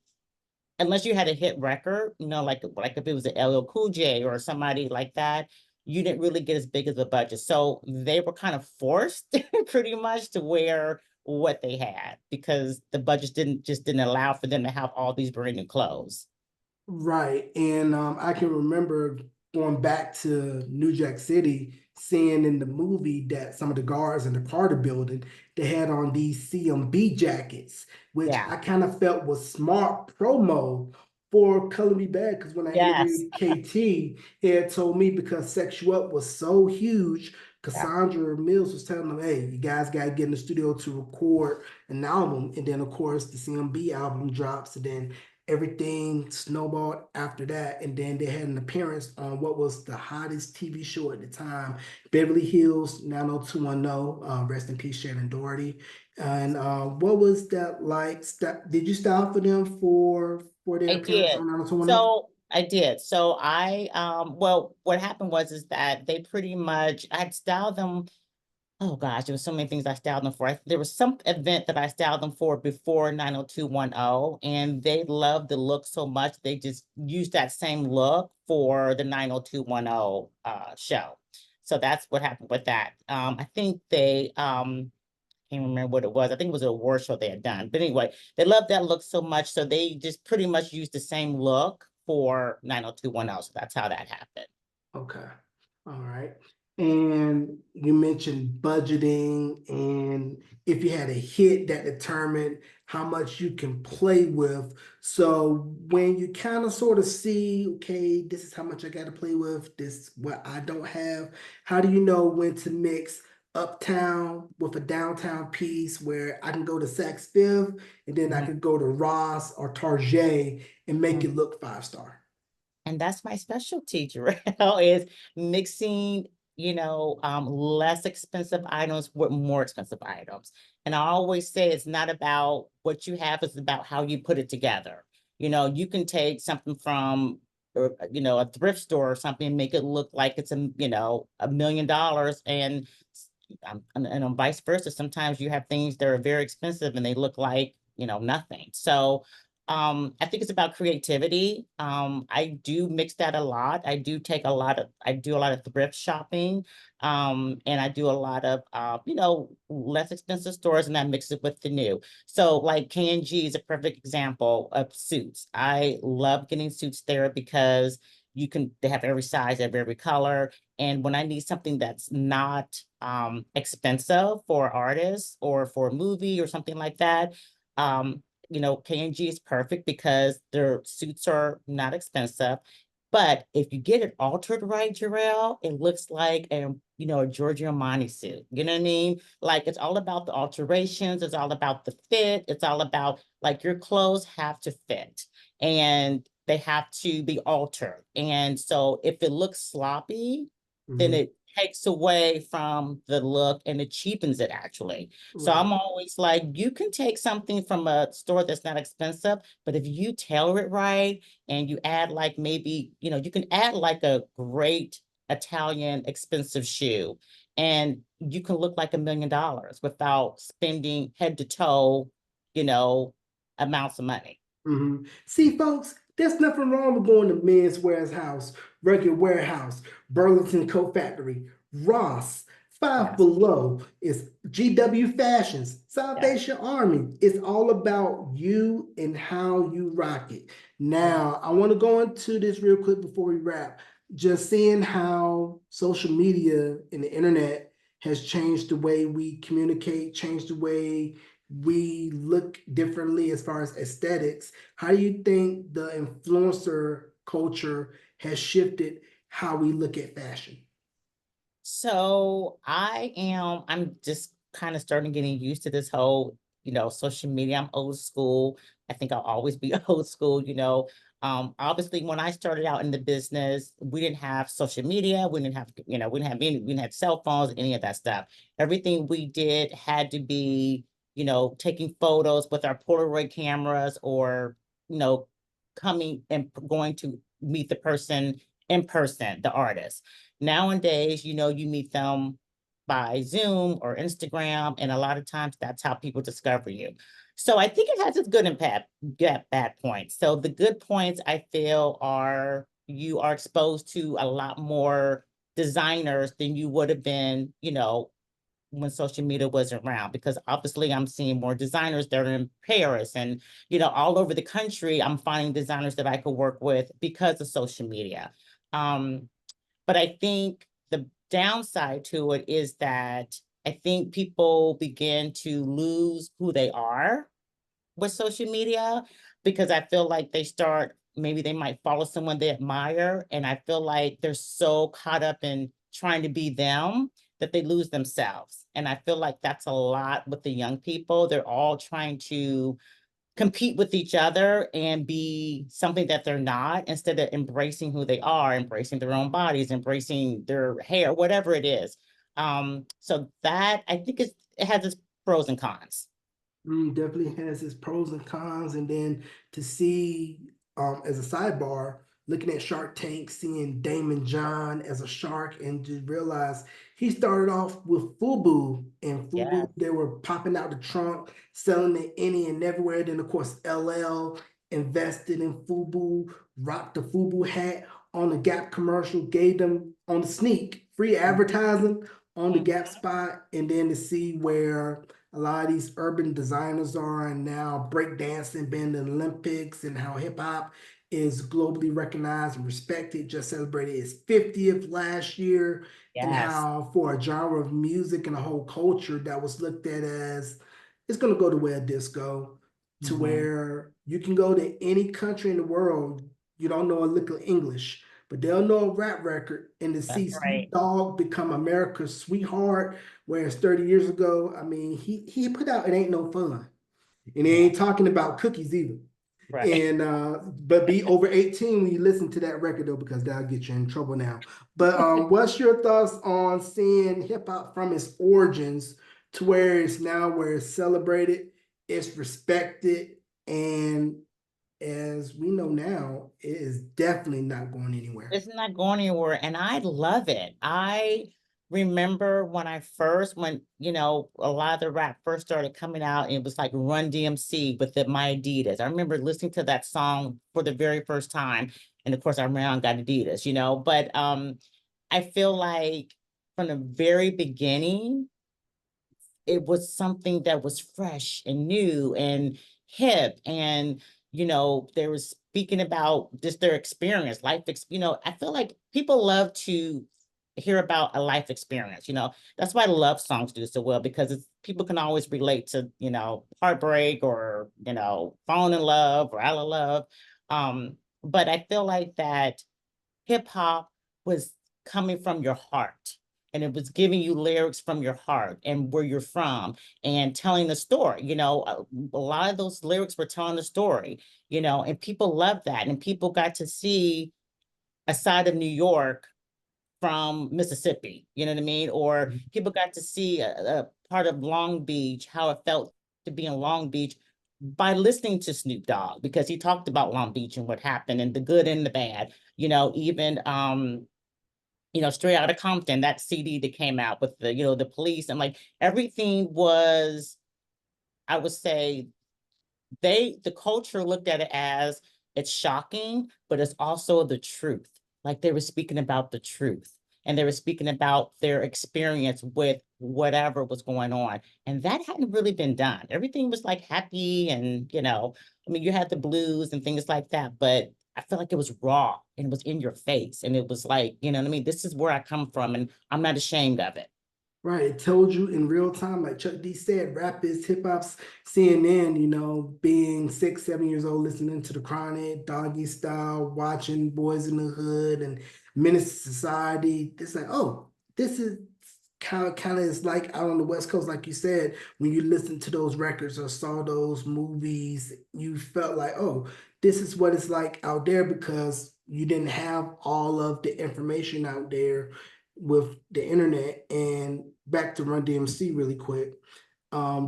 unless you had a hit record, like if it was an LL Cool J or somebody like that, you didn't really get as big as a budget. So they were kind of forced pretty much to wear what they had because the budget didn't allow for them to have all these brand new clothes. Right. And I can remember going back to New Jack City, seeing in the movie that some of the guards in the Carter building, they had on these CMB jackets, which Yeah. I kind of felt was smart promo for Color Me Bad. Because when I Yes. interviewed KT, he had told me because Sex You Up was so huge, Yeah. Cassandra Mills was telling them, hey, you guys got to get in the studio to record an album. And then, of course, the CMB album drops. And then everything snowballed after that. And then they had an appearance on what was the hottest TV show at the time, Beverly Hills 90210. Rest in peace, Shannon Doherty. And what was that like? Did you style for them for their I appearance did. on 90210? So I did. So well, what happened is that they pretty much, I had styled them. Oh gosh, there was so many things I styled them for. There was some event that I styled them for before 90210, and they loved the look so much they just used that same look for the 90210 show. So that's what happened with that. I think they can't remember what it was. I think it was an award show they had done. But anyway, they loved that look so much, so they just pretty much used the same look for 90210. So that's how that happened. Okay. All right. And you mentioned budgeting, and if you had a hit that determined how much you can play with. So when you kind of sort of see, okay, this is how much I got to play with, this what I don't have, how do you know when to mix uptown with a downtown piece where I can go to Saks Fifth and then I Mhm. could go to Ross or Target and make it look 5 star? And that's my specialty, Jarrell, is mixing, less expensive items with more expensive items. And I always say it's not about what you have, it's about how you put it together. You can take something from, a thrift store or something and make it look like it's $1 million, and vice versa. Sometimes you have things that are very expensive and they look like, nothing. So I think it's about creativity. I do mix that a lot. I do a lot of thrift shopping. And I do a lot of less expensive stores, and I mix it with the new. So like K&G is a perfect example of suits. I love getting suits there because they have every size, they have every color. And when I need something that's not expensive for artists or for a movie or something like that, um, K&G is perfect because their suits are not expensive. But if you get it altered right, Jarrell, it looks like a Giorgio Armani suit. You know what I mean? Like it's all about the alterations, it's all about the fit, it's all about like your clothes have to fit and they have to be altered. And so if it looks sloppy, then Mhm. it takes away from the look and it cheapens it actually. So Right. I'm always like, you can take something from a store that's not expensive, but if you tailor it right and you add like maybe, you can add like a great Italian expensive shoe and you can look like $1 million without spending head to toe, you know, amounts of money. See, folks, there's nothing wrong with going to Men's Warehouse, Rugged Warehouse, Burlington Coat Factory, Ross, Five Yes, Below. It's GW Fashions, yes, Salvation Army. It's all about you and how you rock it. yeah. Now, I want to go into this real quick before we wrap. Just seeing how social media and the internet has changed the way we communicate, changed the way we look differently as far as aesthetics. How do you think the influencer culture has shifted how we look at fashion? So I'm just kind of starting getting used to this whole, social media. I'm old school. I think I'll always be old school. Obviously when I started out in the business, we didn't have social media. We didn't have cell phones, any of that stuff. Everything we did had to be, taking photos with our Polaroid cameras or, you know, coming and going to meet the person in person, the artist. Nowadays, you meet them by Zoom or Instagram, and a lot of times that's how people discover you. So I think it has its good and bad points. So the good points I feel are you are exposed to a lot more designers than you would have been, when social media wasn't around, because obviously I'm seeing more designers that are in Paris and, all over the country. I'm finding designers that I could work with because of social media. Um, but I think the downside to it is that I think people begin to lose who they are with social media because I feel like maybe they might follow someone they admire. And I feel like they're so caught up in trying to be them that they lose themselves. And I feel like that's a lot with the young people. They're all trying to compete with each other and be something that they're not instead of embracing who they are, embracing their own bodies, embracing their hair, whatever it is. So that I think it has its pros and cons. Definitely has its pros and cons. And then to see, as a sidebar, looking at Shark Tank, seeing Damon John as a shark, and to realize he started off with FUBU, and FUBU, Yes. they were popping out the trunk, selling it any and everywhere. Then, of course, LL invested in FUBU, rocked the FUBU hat on the Gap commercial, gave them on the sneak free advertising on the Mhm. Gap spot, and then to see where a lot of these urban designers are, and now breakdancing being the Olympics, and how hip hop is globally recognized and respected, just celebrated its 50th last year, and Yes, how for a genre of music and a whole culture that was looked at as it's going to go the way of disco, to hmm, where you can go to any country in the world, you don't know a lick of English, but they'll know a rap record, and to that's see Snoop right. Dogg become America's sweetheart, whereas 30 years ago, I mean, he put out It Ain't No Fun. And he Yeah, ain't talking about cookies either. right. And but be over 18 when you listen to that record though, because that'll get you in trouble now. But what's your thoughts on seeing hip hop from its origins to where it's now, where it's celebrated, it's respected, and as we know now, it is definitely not going anywhere. It's not going anywhere, and I love it. I remember when I first, when, a lot of the rap first started coming out, and it was like Run DMC with My Adidas. I remember listening to that song for the very first time, and of course I ran out and got Adidas, but I feel like from the very beginning, it was something that was fresh and new and hip, and they were speaking about just their experience, I feel like people love to hear about a life experience. That's why love songs do so well, because people can always relate to heartbreak, or falling in love or out of love. But I feel like that hip hop was coming from your heart, and it was giving you lyrics from your heart and where you're from, and telling the story. A lot of those lyrics were telling the story, and people loved that, and people got to see a side of New York from Mississippi, you know what I mean? Or people got to see a part of Long Beach, how it felt to be in Long Beach, by listening to Snoop Dogg, because he talked about Long Beach and what happened and the good and the bad. Even Straight Outta Compton, that CD that came out with the police, and like everything was, I would say, the culture looked at it as, it's shocking, but it's also the truth. Like, they were speaking about the truth, and they were speaking about their experience with whatever was going on. And that hadn't really been done. Everything was like happy, and I mean, you had the blues and things like that, but I felt like it was raw, and it was in your face, and it was like, you know what I mean? This is where I come from, and I'm not ashamed of it. Right, it told you in real time, like Chuck D said, rap is hip hop's CNN, being 6, 7 years old, listening to the Chronic, Doggy Style, watching Boys in the Hood and Menace to Society. It's like, oh, this is kind of is like out on the West Coast, like you said, when you listen to those records or saw those movies, you felt like, oh, this is what it's like out there, because you didn't have all of the information out there with the internet. And back to Run DMC really quick.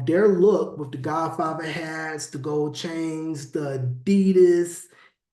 Their look with the Godfather hats, the gold chains, the Adidas,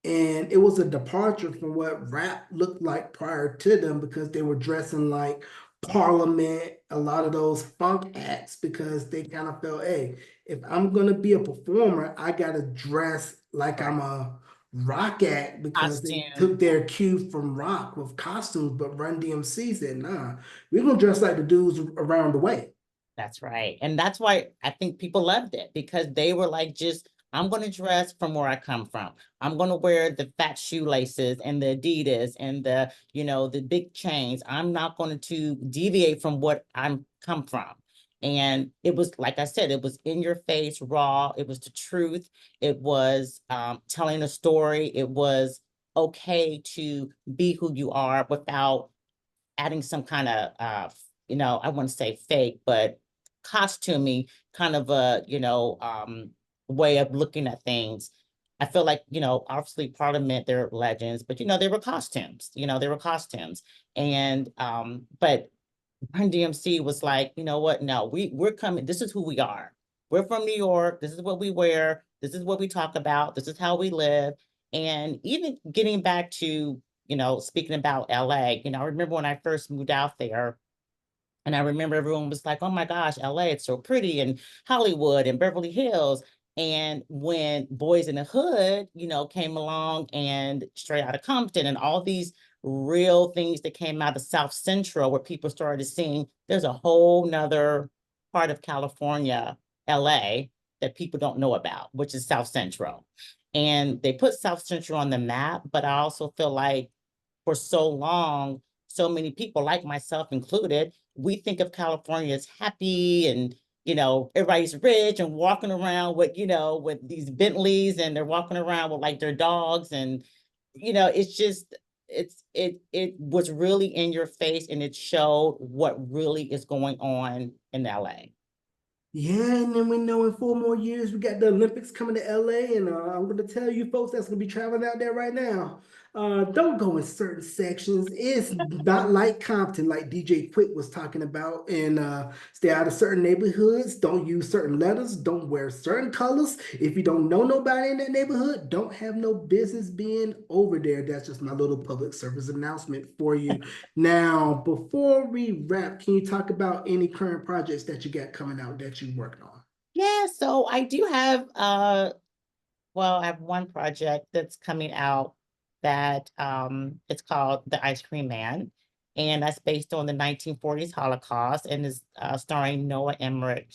and it was a departure from what rap looked like prior to them, because they were dressing like Parliament, a lot of those funk acts, because they kind of felt, hey, if I'm gonna be a performer, I gotta dress like Right. I'm a rock act, because they took Costume. their cue from rock with costumes. But Run DMC said, nah, we're gonna dress like the dudes around the way. That's right. And that's why I think people loved it, because they were like, just, I'm going to dress from where I come from. I'm going to wear the fat shoelaces and the Adidas and the big chains. I'm not going to deviate from what I'm come from. And it was, like I said, it was in your face, raw. It was the truth. It was telling a story. It was okay to be who you are without adding some kind of I wouldn't say fake, but costumey kind of a, way of looking at things. I feel like, obviously Parliament, they're legends, but they were costumes, they were costumes. And but Run DMC was like, you know what? No, we're coming. This is who we are. We're from New York. This is what we wear. This is what we talk about. This is how we live. And even getting back to, speaking about LA, I remember when I first moved out there, and I remember everyone was like, oh my gosh, LA, it's so pretty, and Hollywood and Beverly Hills. And when Boys in the Hood, came along, and Straight Outta Compton and all these real things that came out of South Central, where people started seeing there's a whole nother part of California, LA, that people don't know about, which is South Central. And they put South Central on the map, but I also feel like for so long, so many people, like myself included, we think of California as happy and, everybody's rich and walking around with, with these Bentleys, and they're walking around with like their dogs. And, it's just, it was really in your face, and it showed what really is going on in LA. Yeah, and then we know in 4 more years we got the Olympics coming to LA, and I'm going to tell you folks that's going to be traveling out there right now. Don't go in certain sections. It's not like Compton, like DJ Quick was talking about, and stay out of certain neighborhoods. Don't use certain letters. Don't wear certain colors. If you don't know nobody in that neighborhood, don't have no business being over there. That's just my little public service announcement for you. Now, before we wrap, can you talk about any current projects that you got coming out that you're working on? Yeah, so I do have well, I have one project that's coming out that it's called The Ice Cream Man, and that's based on the 1940s Holocaust, and is starring Noah Emmerich.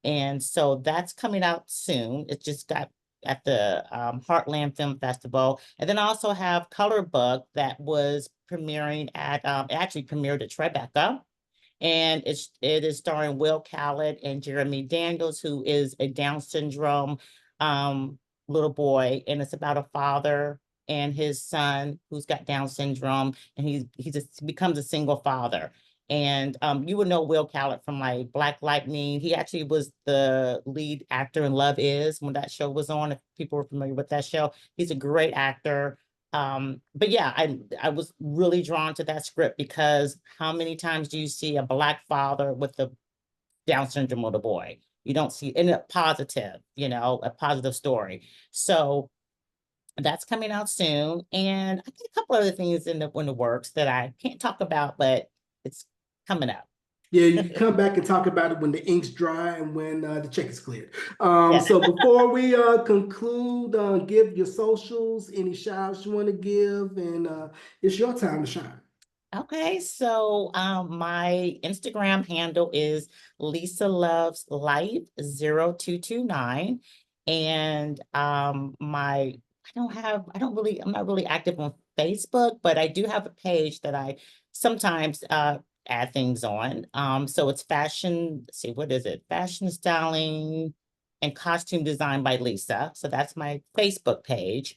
And so that's coming out soon. It just got at the Heartland Film Festival. And then I also have Color Book that was premiering at it actually premiered at Tribeca, and it is starring Will Khaled and Jeremy Daniels, who is a Down syndrome um, little boy, and it's about a father and his son who's got Down syndrome, and he just becomes a single father. And you would know Will Khaled from like Black Lightning. He actually was the lead actor in Love Is when that show was on. If people were familiar with that show, he's a great actor. But yeah, I was really drawn to that script because how many times do you see a Black father with a Down syndrome little boy? You don't see in a positive, a positive story. So that's coming out soon. And I got a couple other things in the works that I can't talk about, but it's coming up. Yeah, you can come back and talk about it when the ink's dry and when the check is cleared. Yeah. So before we conclude, give your socials, any shout outs you want to give, and it's your time to shine. Okay, so my Instagram handle is Lisa Loves Life 0229. And I'm not really active on Facebook, but I do have a page that I sometimes add things on. So it's fashion, let's see, what is it? Fashion styling and costume design by Lisa. So that's my Facebook page.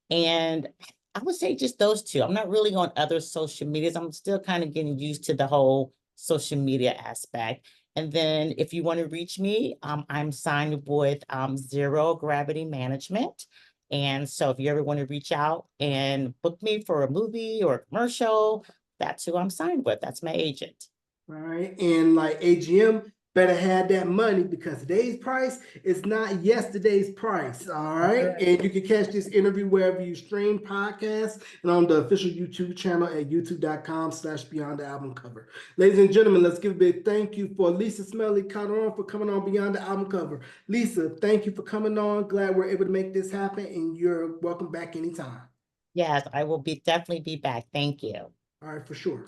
And I would say just those two. I'm not really on other social medias. I'm still kind of getting used to the whole social media aspect. And then if you want to reach me, I'm signed with Zero Gravity Management. And so if you ever want to reach out and book me for a movie or a commercial, that's who I'm signed with. That's my agent. All right. And like AGM, better have that money because today's price is not yesterday's price. All That's right. right. And you can catch this interview wherever you stream podcasts and on the official YouTube channel at youtube.com/Beyond the Album Cover. Ladies and gentlemen, let's give a big thank you for Lisa Smedley Calderon for coming on Beyond the Album Cover. Lisa, thank you for coming on. Glad we're able to make this happen, and you're welcome back anytime. Yes, I will definitely be back. Thank you. All right, for sure.